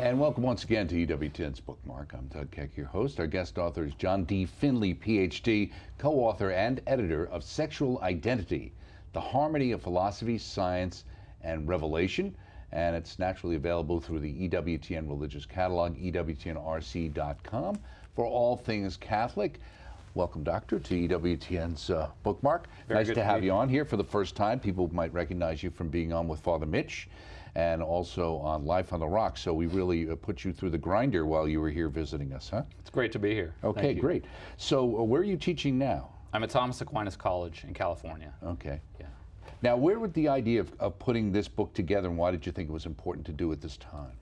And welcome once again to Ewtn's Bookmark. I'm Doug Keck, your host. Our guest author is John D. Finley, Ph.D., co-author and editor of Sexual Identity, The Harmony of Philosophy, Science, and Revelation. And it's naturally available through the Ewtn Religious Catalog, ewtnrc.com, for all things Catholic. Welcome, Doctor, to Ewtn's Bookmark. Very nice to have you on here for the first time. People might recognize you from being on with Father Mitch and also on Life on the Rocks. So we really put you through the grinder while you were here visiting us, huh? It's great to be here. Okay, great. So where are you teaching now? I'm at Thomas Aquinas College in California. Okay. Yeah. Now, where would the idea of putting this book together, and why did you think it was important to do at this time?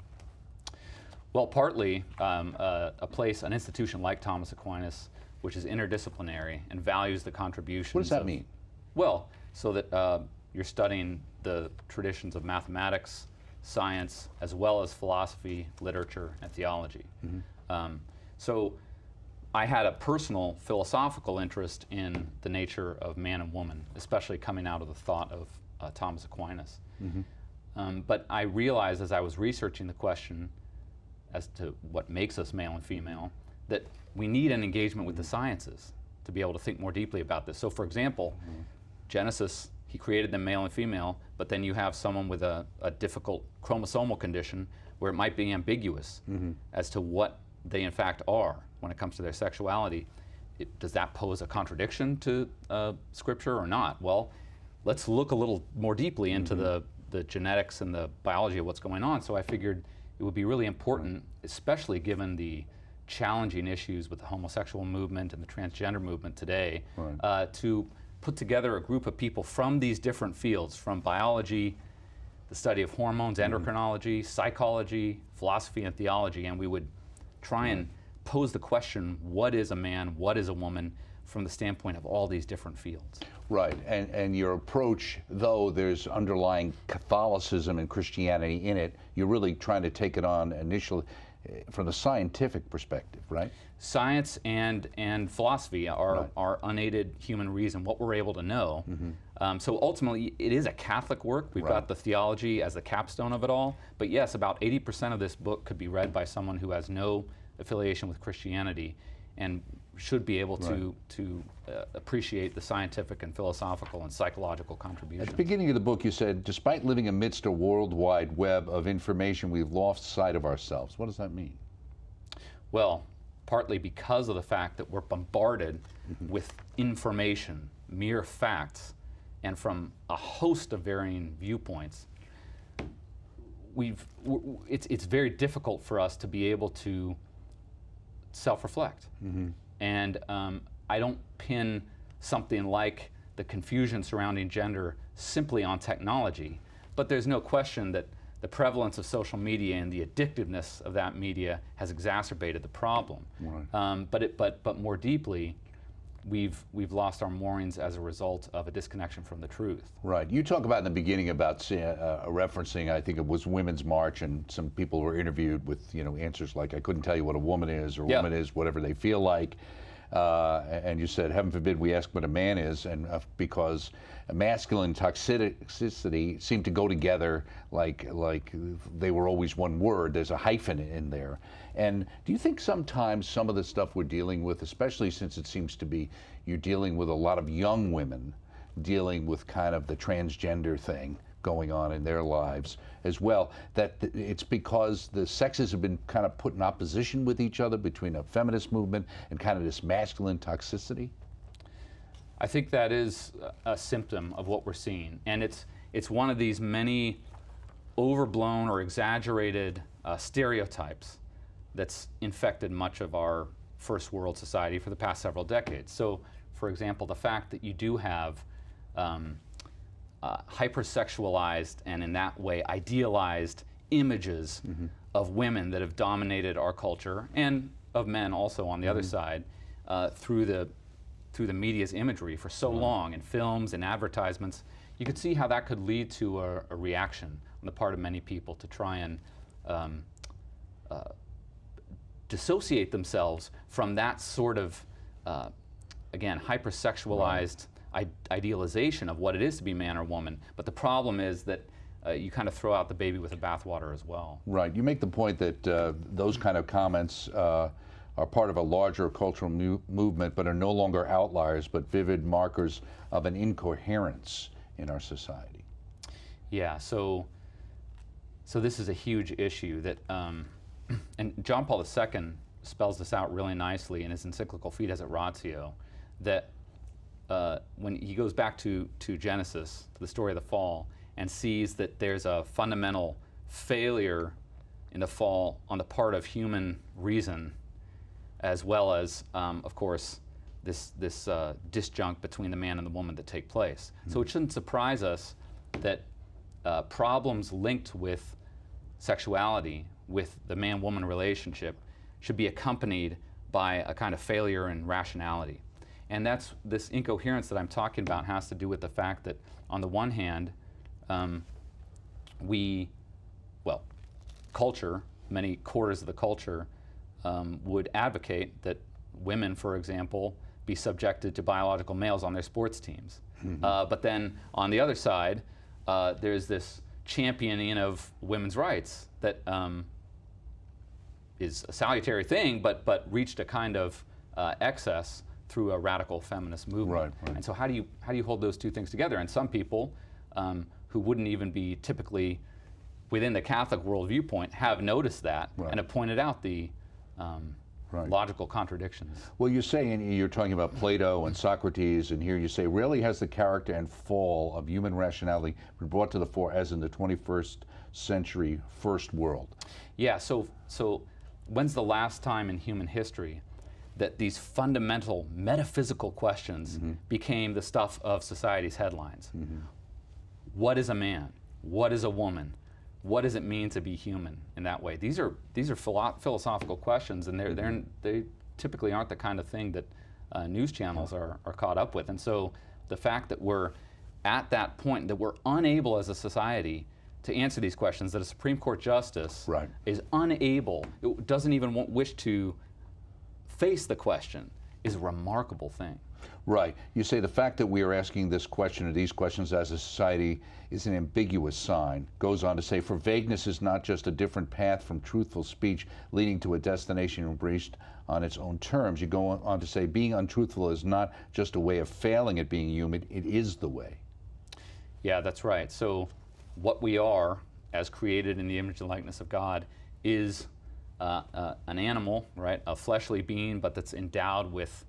Well, partly an institution like Thomas Aquinas, which is interdisciplinary and values the contributions. What does that mean? Well, so that you're studying the traditions of mathematics, science, as well as philosophy, literature, and theology. Mm-hmm. So I had a personal philosophical interest in the nature of man and woman, especially coming out of the thought of Thomas Aquinas. Mm-hmm. But I realized as I was researching the question as to what makes us male and female, that we need an engagement with the sciences to be able to think more deeply about this. So for example, Genesis, he created them male and female, but then you have someone with a difficult chromosomal condition where it might be ambiguous as to what they in fact are when it comes to their sexuality. Does that pose a contradiction to Scripture or not? Well, let's look a little more deeply into the genetics and the biology of what's going on. So I figured it would be really important, especially given the challenging issues with the homosexual movement and the transgender movement today, to put together a group of people from these different fields, from biology, the study of hormones, endocrinology, psychology, philosophy, and theology, and we would try and pose the question, what is a man, what is a woman, from the standpoint of all these different fields. Right, and your approach, though there's underlying Catholicism and Christianity in it, you're really trying to take it on initially from the scientific perspective, right? Science and philosophy are unaided human reason, what we're able to know. So ultimately, it is a Catholic work. We've got the theology as the capstone of it all. But yes, about 80% of this book could be read by someone who has no affiliation with Christianity and should be able to appreciate the scientific and philosophical and psychological contributions. At the beginning of the book, you said, despite living amidst a worldwide web of information, we've lost sight of ourselves. What does that mean? Well, partly because of the fact that we're bombarded with information, mere facts, and from a host of varying viewpoints. It's very difficult for us to be able to self-reflect. And I don't pin something like the confusion surrounding gender simply on technology, but there's no question that the prevalence of social media and the addictiveness of that media has exacerbated the problem. But more deeply, we've lost our moorings as a result of a disconnection from the truth. Right. You talk about in the beginning about referencing, I think it was Women's March, and some people were interviewed with answers like, I couldn't tell you what a woman is, or a woman is whatever they feel like. And you said, heaven forbid we ask what a man is, and because masculine toxicity seemed to go together like they were always one word. There's a hyphen in there. And do you think sometimes some of the stuff we're dealing with, especially since it seems to be you're dealing with a lot of young women dealing with kind of the transgender thing going on in their lives as well, that it's because the sexes have been kind of put in opposition with each other between a feminist movement and kind of this masculine toxicity? I think that is a symptom of what we're seeing, and it's one of these many overblown or exaggerated stereotypes that's infected much of our first world society for the past several decades. So, for example, the fact that you do have hypersexualized and in that way idealized images of women that have dominated our culture, and of men also on the other side, through the media's imagery for so long, in films and advertisements. You could see how that could lead to a reaction on the part of many people to try and dissociate themselves from that sort of, again, hypersexualized idealization of what it is to be man or woman. But the problem is that you kind of throw out the baby with the bathwater as well. Right. You make the point that those kind of comments are part of a larger cultural movement, but are no longer outliers, but vivid markers of an incoherence in our society. Yeah. So this is a huge issue that, and John Paul II spells this out really nicely in his encyclical Fides et Ratio, that when he goes back to Genesis, to the story of the fall, and sees that there's a fundamental failure in the fall on the part of human reason, as well as, of course, this disjunct between the man and the woman that take place. Mm-hmm. So it shouldn't surprise us that problems linked with sexuality, with the man-woman relationship, should be accompanied by a kind of failure in rationality. And that's this incoherence that I'm talking about has to do with the fact that, on the one hand, culture, many quarters of the culture would advocate that women, for example, be subjected to biological males on their sports teams. Mm-hmm. But then on the other side, there's this championing of women's rights that is a salutary thing, but reached a kind of excess through a radical feminist movement. Right. And so how do you hold those two things together? And some people who wouldn't even be typically within the Catholic world viewpoint have noticed that and have pointed out the logical contradictions. Well, you say, and you're talking about Plato and Socrates, and here you say, rarely has the character and fall of human rationality been brought to the fore as in the 21st century first world. Yeah, so when's the last time in human history that these fundamental metaphysical questions became the stuff of society's headlines? What is a man? What is a woman? What does it mean to be human in that way? These are philosophical questions, and they typically aren't the kind of thing that news channels are caught up with. And so the fact that we're at that point, that we're unable as a society to answer these questions, that a Supreme Court justice is unable, doesn't even wish to face the question, is a remarkable thing. Right. You say the fact that we are asking this question or these questions as a society is an ambiguous sign. Goes on to say, for vagueness is not just a different path from truthful speech leading to a destination embraced on its own terms. You go on to say, being untruthful is not just a way of failing at being human, it is the way. Yeah, that's right. So what we are, as created in the image and likeness of God, is an animal, right? A fleshly being, but that's endowed with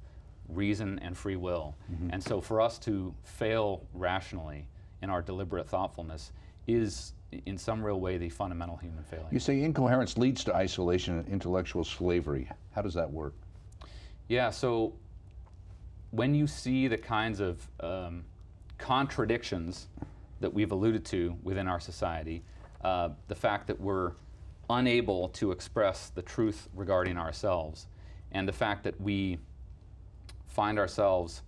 reason and free will. And so for us to fail rationally in our deliberate thoughtfulness is in some real way the fundamental human failure. You say incoherence leads to isolation and intellectual slavery. How does that work? Yeah, so when you see the kinds of contradictions that we've alluded to within our society, the fact that we're unable to express the truth regarding ourselves, and the fact that we find ourselves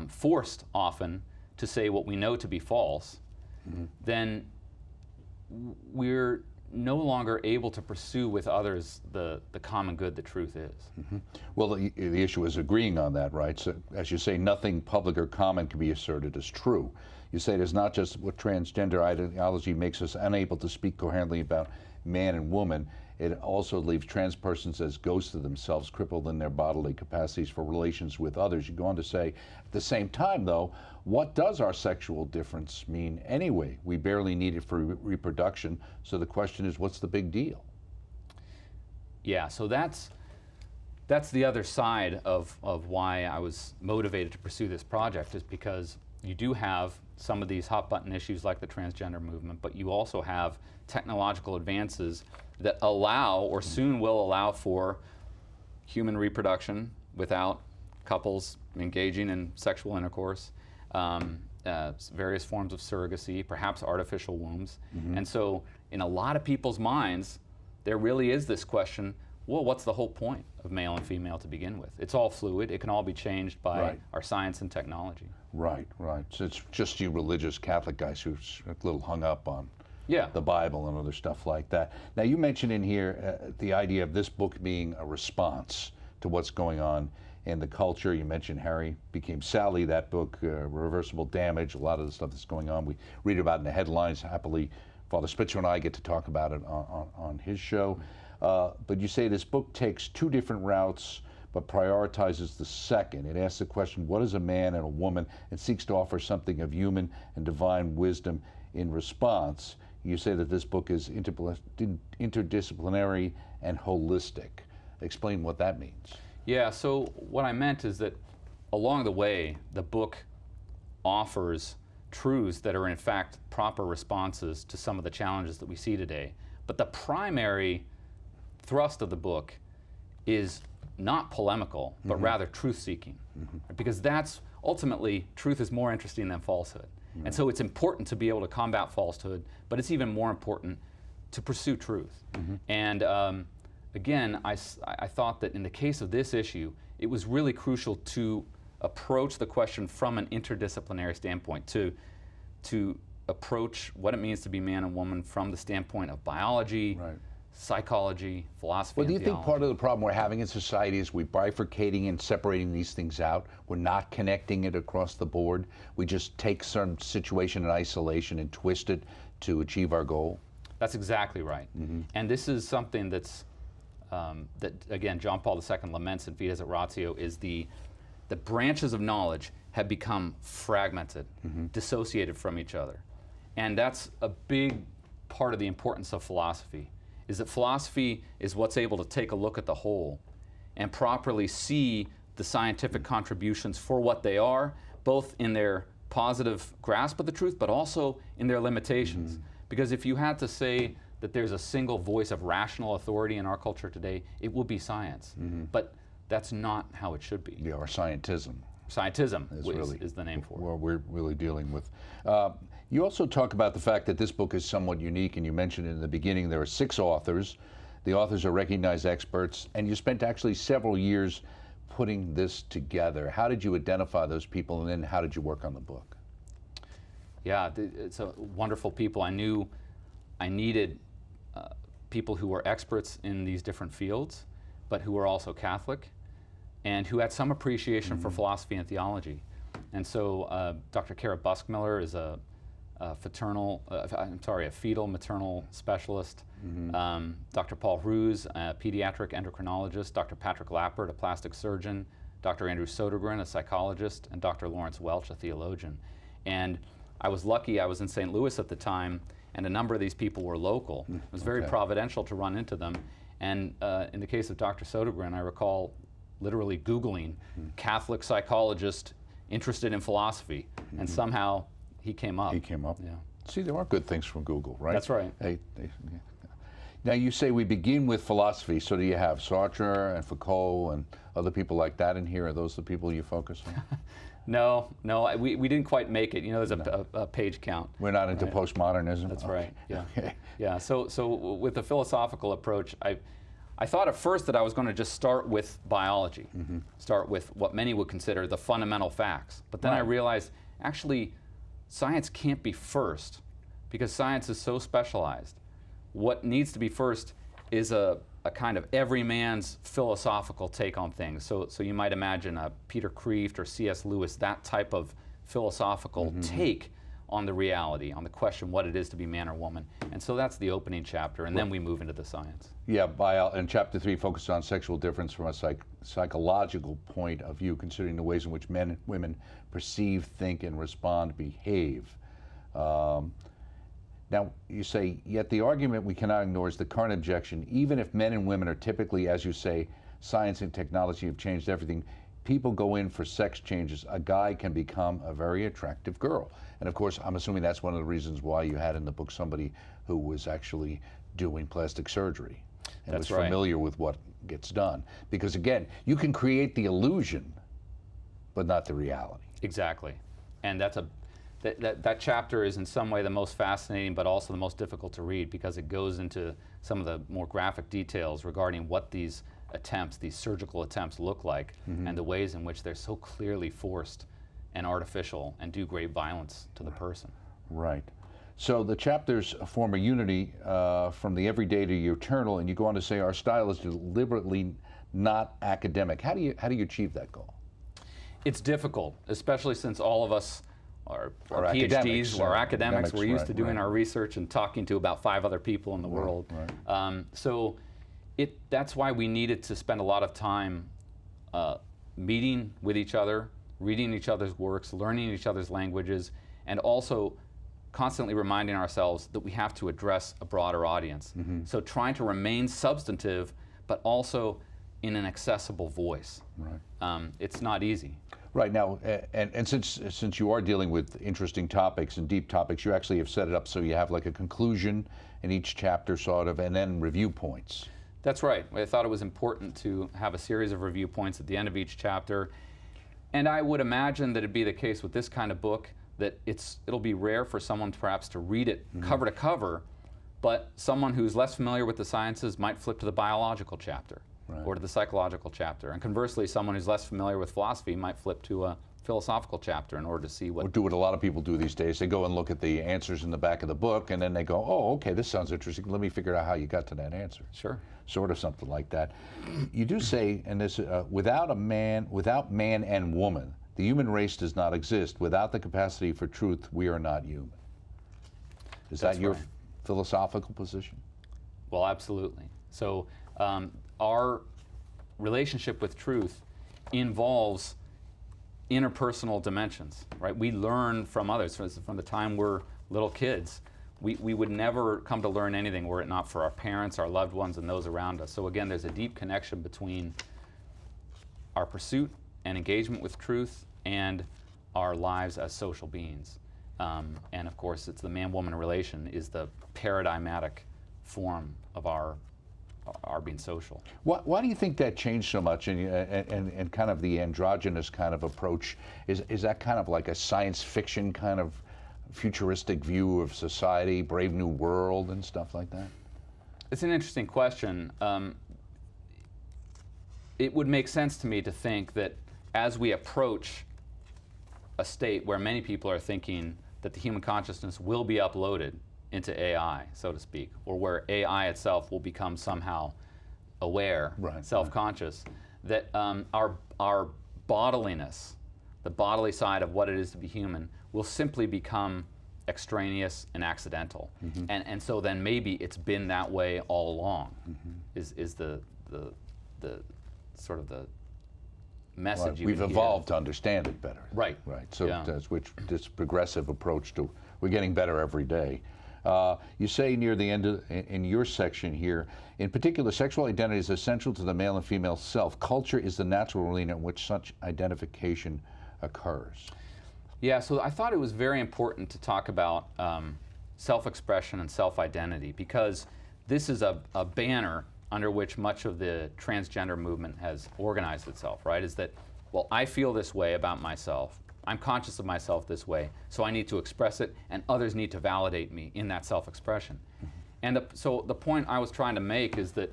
forced often to say what we know to be false, then we're no longer able to pursue with others the common good that truth is. Well, the issue is agreeing on that, right? So, as you say, nothing public or common can be asserted as true. You say it is not just what transgender ideology makes us unable to speak coherently about man and woman, it also leaves trans persons as ghosts of themselves, crippled in their bodily capacities for relations with others. You go on to say, at the same time, though, what does our sexual difference mean anyway? We barely need it for reproduction, so the question is, what's the big deal? Yeah, so that's the other side of why I was motivated to pursue this project, is because you do have some of these hot-button issues like the transgender movement, but you also have technological advances that allow, or soon will allow, for human reproduction without couples engaging in sexual intercourse, various forms of surrogacy, perhaps artificial wombs. And so in a lot of people's minds, there really is this question, well, what's the whole point of male and female to begin with? It's all fluid. It can all be changed by our science and technology. Right. So it's just you religious Catholic guys who's a little hung up on the Bible and other stuff like that. Now, you mentioned in here the idea of this book being a response to what's going on in the culture. You mentioned Harry Became Sally, that book, Reversible Damage, a lot of the stuff that's going on. We read about in the headlines, happily Father Spitzer and I get to talk about it on his show. But you say this book takes two different routes, but prioritizes the second. It asks the question, what is a man and a woman, and seeks to offer something of human and divine wisdom in response. You say that this book is interdisciplinary and holistic. Explain what that means. Yeah, so what I meant is that along the way, the book offers truths that are in fact proper responses to some of the challenges that we see today. But the primary thrust of the book is not polemical, but rather truth-seeking. Because that's ultimately, truth is more interesting than falsehood. And so it's important to be able to combat falsehood, but it's even more important to pursue truth. And again, I thought that in the case of this issue, it was really crucial to approach the question from an interdisciplinary standpoint, to approach what it means to be man and woman from the standpoint of biology, psychology, philosophy, well, do you think part of the problem we're having in society is we're bifurcating and separating these things out? We're not connecting it across the board. We just take some situation in isolation and twist it to achieve our goal? That's exactly right. And this is something that's, that again, John Paul II laments in Fides et Ratio, is the branches of knowledge have become fragmented, dissociated from each other. And that's a big part of the importance of philosophy, is that philosophy is what's able to take a look at the whole and properly see the scientific contributions for what they are, both in their positive grasp of the truth, but also in their limitations. Because if you had to say that there's a single voice of rational authority in our culture today, it would be science. But that's not how it should be. Yeah, or scientism. Scientism is the name for it. Well, we're really dealing with. You also talk about the fact that this book is somewhat unique, and you mentioned in the beginning there are 6 authors. The authors are recognized experts, and you spent actually several years putting this together. How did you identify those people, and then how did you work on the book? Yeah, it's a wonderful people. I knew I needed people who were experts in these different fields, but who were also Catholic, and who had some appreciation for philosophy and theology. And so Dr. Kara Buskmiller is a fetal maternal specialist. Dr. Paul Ruse, a pediatric endocrinologist. Dr. Patrick Lappert, a plastic surgeon. Dr. Andrew Sodergren, a psychologist. And Dr. Lawrence Welch, a theologian. And I was lucky, I was in St. Louis at the time, and a number of these people were local. It was very providential to run into them. And in the case of Dr. Sodergren, I recall literally Googling Catholic psychologist interested in philosophy, and somehow he came up. He came up. Yeah. See, there are good things from Google, right? That's right. Now, you say we begin with philosophy. So do you have Sartre and Foucault and other people like that in here? Are those the people you focus on? No, we didn't quite make it. You know, there's a page count. We're not into postmodernism? That's right, yeah. Yeah, so with the philosophical approach, I thought at first that I was going to just start with biology, start with what many would consider the fundamental facts. But then I realized, actually, science can't be first, because science is so specialized. What needs to be first is a kind of every man's philosophical take on things. So you might imagine Peter Kreeft or C.S. Lewis, that type of philosophical take on the reality, on the question what it is to be man or woman. And so that's the opening chapter, and then we move into the science. Yeah, and chapter 3 focuses on sexual difference from a psychological point of view, considering the ways in which men and women perceive, think, and respond, behave. Now, you say, yet the argument we cannot ignore is the current objection. Even if men and women are typically, as you say, science and technology have changed everything, people go in for sex changes. A guy can become a very attractive girl. And of course, I'm assuming that's one of the reasons why you had in the book somebody who was actually doing plastic surgery and was familiar with what gets done. Because again, you can create the illusion, but not the reality. Exactly. And that's that chapter is in some way the most fascinating, but also the most difficult to read, because it goes into some of the more graphic details regarding what these attempts, these surgical attempts, look like, and the ways in which they're so clearly forced and artificial and do great violence to the person. Right. So the chapters form a unity from the everyday to the eternal, and you go on to say our style is deliberately not academic. How do you achieve that goal? It's difficult, especially since all of us PhDs or academics. We're used to doing right. our research and talking to about 5 other people in the world. Right. So that's why we needed to spend a lot of time meeting with each other, reading each other's works, learning each other's languages, and also constantly reminding ourselves that we have to address a broader audience. So trying to remain substantive, but also in an accessible voice. Right. It's not easy. Right now, and since you are dealing with interesting topics and deep topics, you actually have set it up so you have like a conclusion in each chapter, sort of, and then review points. That's right. I thought it was important to have a series of review points at the end of each chapter. And I would imagine that it'd be the case with this kind of book, that it'll be rare for someone perhaps to read it cover to cover, but someone who's less familiar with the sciences might flip to the biological chapter or to the psychological chapter. And conversely, someone who's less familiar with philosophy might flip to a philosophical chapter in order to see what... Or do what a lot of people do these days. They go and look at the answers in the back of the book, and then they go, oh, okay, this sounds interesting. Let me figure out how you got to that answer. Sure. Sort of something like that. You do say, and this, without man and woman, the human race does not exist. Without the capacity for truth, we are not human. Is that your philosophical position? Well, absolutely. So our relationship with truth involves interpersonal dimensions, right? We learn from others. From the time we're little kids, we would never come to learn anything were it not for our parents, our loved ones, and those around us. So again, there's a deep connection between our pursuit and engagement with truth and our lives as social beings. And of course, it's the man-woman relation is the paradigmatic form of our being social. Why do you think that changed so much, and kind of the androgynous kind of approach? Is that kind of like a science fiction kind of futuristic view of society, Brave New World and stuff like that? It's an interesting question. It would make sense to me to think that as we approach a state where many people are thinking that the human consciousness will be uploaded into AI, so to speak, or where AI itself will become somehow aware, self-conscious, that our bodiliness, the bodily side of what it is to be human, will simply become extraneous and accidental. And so then maybe it's been that way all along, is the sort of the message you We've hear. evolved to understand it better. Right. So that's this progressive approach to, we're getting better every day. You say near the end in your section here, in particular, sexual identity is essential to the male and female self. Culture is the natural arena in which such identification occurs. Yeah, so I thought it was very important to talk about self-expression and self-identity, because this is a banner under which much of the transgender movement has organized itself, right? Is that, well, I feel this way about myself, I'm conscious of myself this way, so I need to express it, and others need to validate me in that self-expression. And so the point I was trying to make is that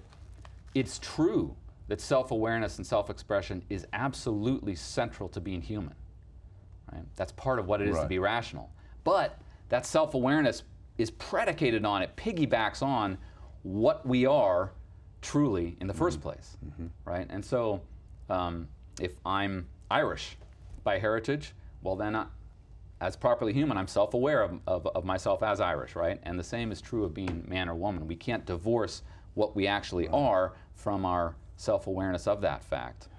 it's true that self-awareness and self-expression is absolutely central to being human. Right? That's part of what it is to be rational. But that self-awareness is predicated on, it piggybacks on what we are truly in the first place, right? And so if I'm Irish by heritage, well then as properly human, I'm self-aware of myself as Irish, right? And the same is true of being man or woman. We can't divorce what we actually are from our self-awareness of that fact.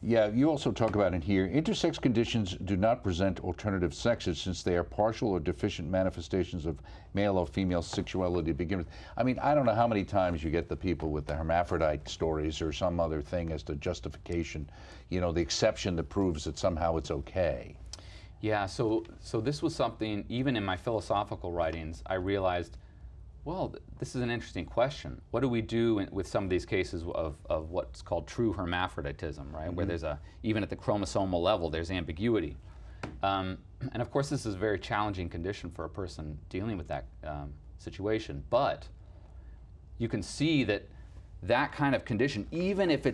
Yeah, you also talk about in here, intersex conditions do not present alternative sexes since they are partial or deficient manifestations of male or female sexuality to begin with. I mean, I don't know how many times you get the people with the hermaphrodite stories or some other thing as to justification, you know, the exception that proves that somehow it's okay. Yeah, so this was something, even in my philosophical writings, I realized, well, this is an interesting question. What do we do with some of these cases of what's called true hermaphroditism, right? Where there's even at the chromosomal level, there's ambiguity. And of course, this is a very challenging condition for a person dealing with that situation. But you can see that that kind of condition, even if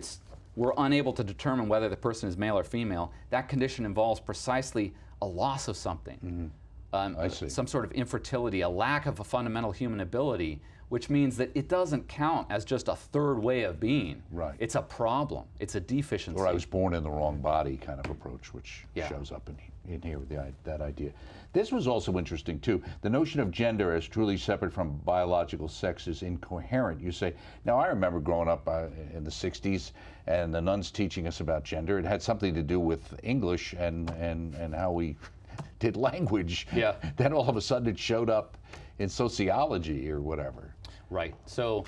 we're unable to determine whether the person is male or female, that condition involves precisely a loss of something. I see. Some sort of infertility, a lack of a fundamental human ability, which means that it doesn't count as just a third way of being. Right. It's a problem. It's a deficiency. Or I was born in the wrong body kind of approach, which Yeah. shows up in here with that idea. This was also interesting, too. The notion of gender as truly separate from biological sex is incoherent. You say, now I remember growing up in the 60s and the nuns teaching us about gender. It had something to do with English and how we did language. Yeah. Then all of a sudden it showed up in sociology or whatever. Right. So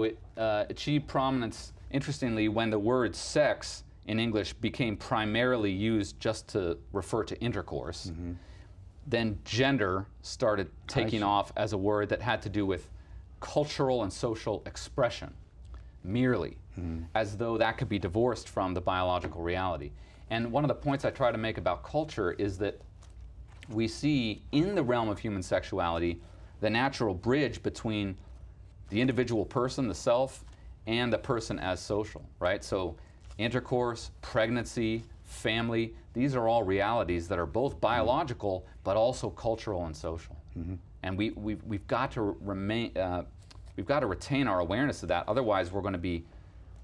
it achieved prominence, interestingly, when the word sex in English became primarily used just to refer to intercourse. Mm-hmm. Then gender started taking off as a word that had to do with cultural and social expression, merely, as though that could be divorced from the biological reality. And one of the points I try to make about culture is that we see in the realm of human sexuality the natural bridge between the individual person, the self, and the person as social, right? So intercourse, pregnancy, family, these are all realities that are both biological but also cultural and social. And we've got to we've got to retain our awareness of that. Otherwise, we're going to be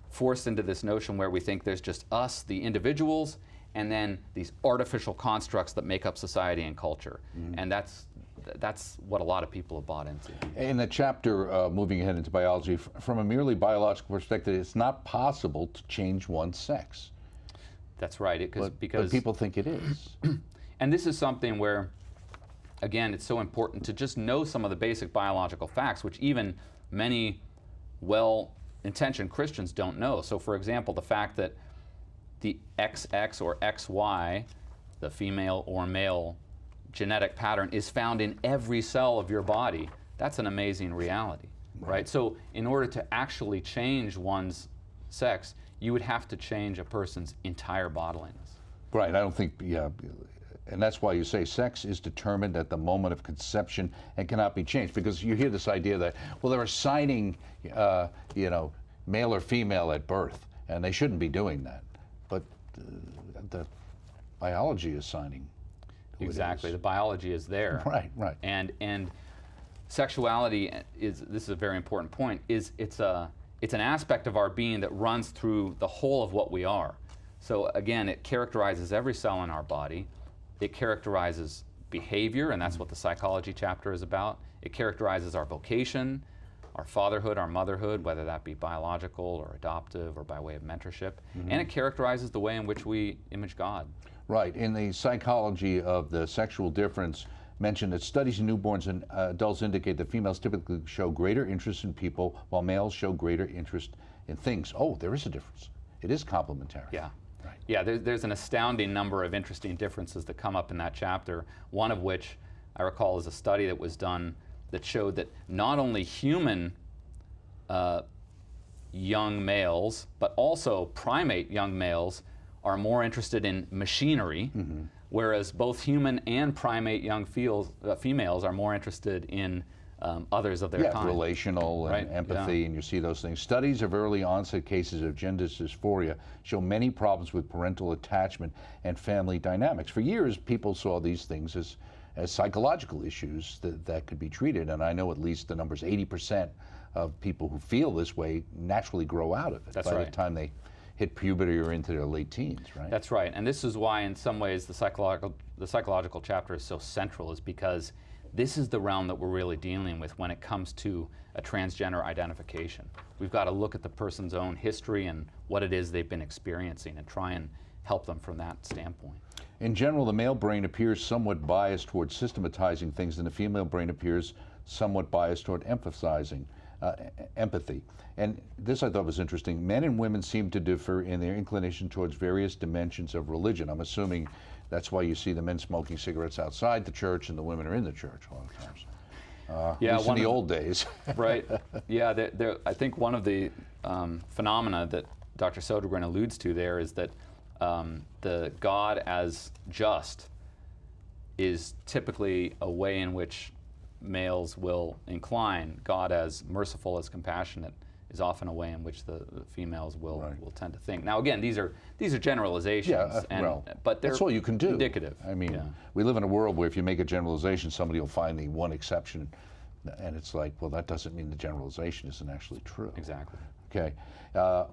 forced into this notion where we think there's just us, the individuals, and then these artificial constructs that make up society and culture. And that's what a lot of people have bought into. In the chapter, moving ahead into biology, from a merely biological perspective, it's not possible to change one's sex. That's right. But Because people think it is. and this is something where, again, it's so important to just know some of the basic biological facts, which even many well-intentioned Christians don't know. So, for example, the fact that the XX or XY, the female or male genetic pattern, is found in every cell of your body, that's an amazing reality, right? So in order to actually change one's sex, you would have to change a person's entire bodiliness. Right, I don't think, yeah, and that's why you say sex is determined at the moment of conception and cannot be changed, because you hear this idea that, well, they're assigning, male or female at birth, and they shouldn't be doing that. But the biology is assigning who Exactly, it the is. biology is there. Right. And sexuality is, this is a very important point, it's an aspect of our being that runs through the whole of what we are. So again, it characterizes every cell in our body. It characterizes behavior, and that's what the psychology chapter is about. It characterizes our vocation, our fatherhood, our motherhood, whether that be biological or adoptive or by way of mentorship. And it characterizes the way in which we image God. Right. In the psychology of the sexual difference, mentioned that studies in newborns and adults indicate that females typically show greater interest in people while males show greater interest in things. Oh, there is a difference. It is complementary. Yeah. Right. Yeah, there's an astounding number of interesting differences that come up in that chapter, one of which I recall is a study that was done that showed that not only human young males, but also primate young males are more interested in machinery, whereas both human and primate young females are more interested in others of their kind. Relational and Right, empathy, and you see those things. Studies of early onset cases of gender dysphoria show many problems with parental attachment and family dynamics. For years, people saw these things as psychological issues that could be treated, and I know at least the number's 80% of people who feel this way naturally grow out of it That's by right. the time they hit puberty or into their late teens, right? That's right, and this is why in some ways the psychological chapter is so central, is because this is the realm that we're really dealing with when it comes to a transgender identification. We've got to look at the person's own history and what it is they've been experiencing and try and help them from that standpoint. In general, the male brain appears somewhat biased toward systematizing things, and the female brain appears somewhat biased toward emphasizing empathy. And this I thought was interesting. Men and women seem to differ in their inclination towards various dimensions of religion. I'm assuming that's why you see the men smoking cigarettes outside the church and the women are in the church a lot of times. Yeah, at least in the old days. Right. Yeah, I think one of the phenomena that Dr. Sodergren alludes to there is that the God as just is typically a way in which males will incline. God as merciful, as compassionate, is often a way in which the females will tend to think. Now, again, these are generalizations, but they're that's all you can do. Indicative. I mean, we live in a world where if you make a generalization, somebody will find the one exception And it's like, well, that doesn't mean the generalization isn't actually true. Exactly. Okay.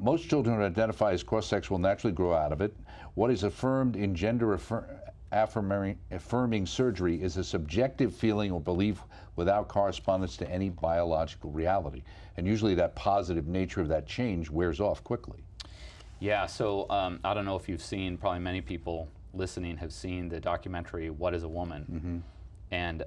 Most children who identify as cross-sex will naturally grow out of it. What is affirmed in affirming surgery is a subjective feeling or belief without correspondence to any biological reality. And usually that positive nature of that change wears off quickly. Yeah, so I don't know if you've seen, probably many people listening have seen the documentary, What is a Woman? Mm-hmm. And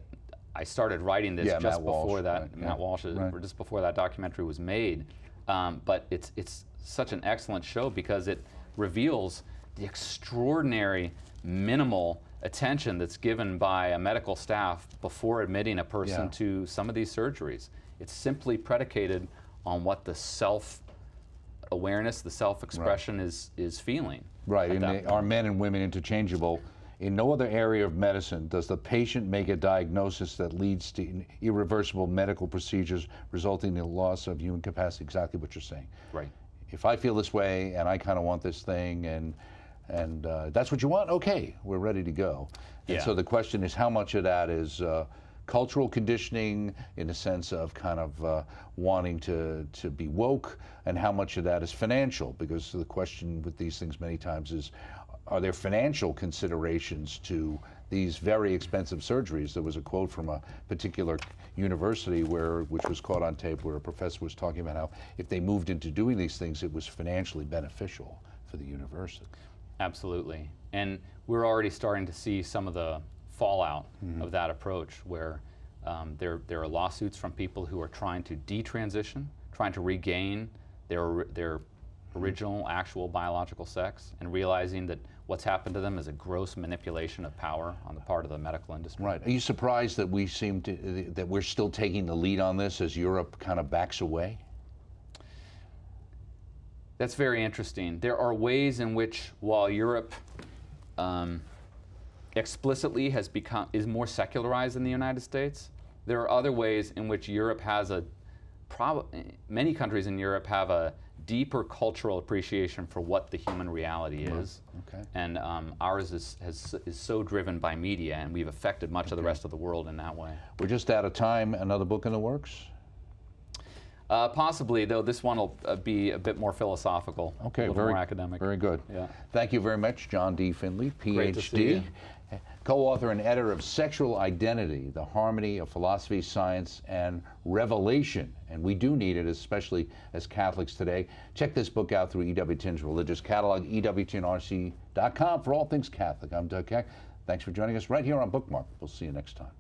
I started writing this just Matt before Walsh, that, right, Matt Walsh, just before that documentary was made. But it's such an excellent show because it reveals the extraordinary minimal attention that's given by a medical staff before admitting a person to some of these surgeries. It's simply predicated on what the self-awareness, the self-expression is feeling. Right, and are men and women interchangeable? In no other area of medicine does the patient make a diagnosis that leads to irreversible medical procedures resulting in a loss of human capacity. Exactly what you're saying. Right. If I feel this way and I kind of want this thing and that's what you want, okay, we're ready to go. And so the question is, how much of that is cultural conditioning in the sense of kind of wanting to be woke, and how much of that is financial? Because the question with these things many times is, are there financial considerations to these very expensive surgeries? There was a quote from a particular university which was caught on tape, where a professor was talking about how if they moved into doing these things, it was financially beneficial for the university. Absolutely. And we're already starting to see some of the fallout of that approach, where there are lawsuits from people who are trying to detransition, trying to regain their original actual biological sex, and realizing that what's happened to them is a gross manipulation of power on the part of the medical industry. Right. Are you surprised that that we're still taking the lead on this as Europe kind of backs away? That's very interesting. There are ways in which, while Europe explicitly is more secularized than the United States, there are other ways in which Europe has many countries in Europe have a deeper cultural appreciation for what the human reality is. Okay. And ours is so driven by media, and we've affected much of the rest of the world in that way. We're just out of time. Another book in the works? Possibly, though this one will be a bit more philosophical, okay, a little more academic. Very good. Yeah. Thank you very much, John D. Finley, Great to see you. PhD, co-author and editor of Sexual Identity, The Harmony of Philosophy, Science, and Revelation. And we do need it, especially as Catholics today. Check this book out through Ewtn's religious catalog, ewtnrc.com, for all things Catholic. I'm Doug Keck. Thanks for joining us right here on Bookmark. We'll see you next time.